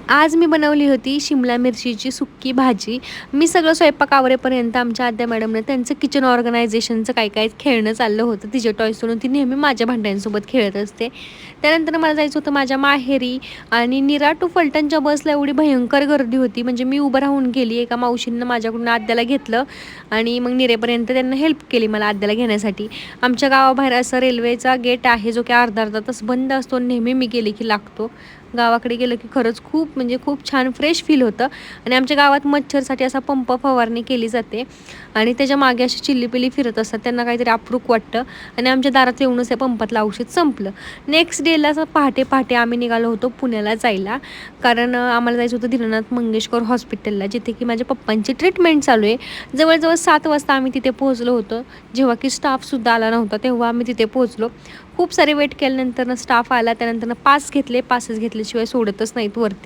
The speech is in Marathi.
आज मी बनवली होती शिमला मिरचीची सुक्की भाजी. मी सगळं स्वयंपाक आवरेपर्यंत आमच्या आद्या मॅडमने त्यांचं किचन ऑर्गनायझेशनचं काय खेळणं चाललं होतं. तिचे टॉयज सोडून ती नेहमी माझ्या भांड्यांसोबत खेळत असते. त्यानंतर मला जायचं होतं माझ्या माहेरी आणि नीरा टू फलटणच्या बसला एवढी भयंकर गर्दी होती. म्हणजे मी उभं राहून गेली. एका मावशींनं माझ्याकडून आद्याला घेतलं आणि मग निरेपर्यंत त्यांना हेल्प केली मला आद्याला घेण्यासाठी. आमच्या गावाबाहेर असं रेल्वेचा गेट आहे जो की अर्धा तास बंद असतो. नेहमी मी गेले की लागतो. गावाकडे गेलं की खरंच खूप छान फ्रेश फील होतं. आणि आमच्या गावात मच्छरसाठी असा पंप फवारणी केली जाते आणि त्याच्या मागे अशी चिल्लीपिल्ली फिरत असतात. त्यांना काहीतरी अप्रूप वाटतं आणि आमच्या दारात येऊनच या पंपातलं औषध संपलं. नेक्स्ट डेला पहाटे आम्ही निघालो होतो पुण्याला जायला. कारण आम्हाला जायचं होतं दीनानाथ मंगेशकर हॉस्पिटलला, जिथे की माझ्या पप्पांची ट्रीटमेंट चालू आहे. जवळजवळ 7 वाजता आम्ही तिथे पोहोचलो होतो. जेव्हा की स्टाफसुद्धा आला नव्हता तेव्हा आम्ही तिथे पोहोचलो. खूप सारे वेट केल्यानंतर स्टाफ आला. त्यानंतर पासेस घेतल्याशिवाय सोडतच नाहीत वरती.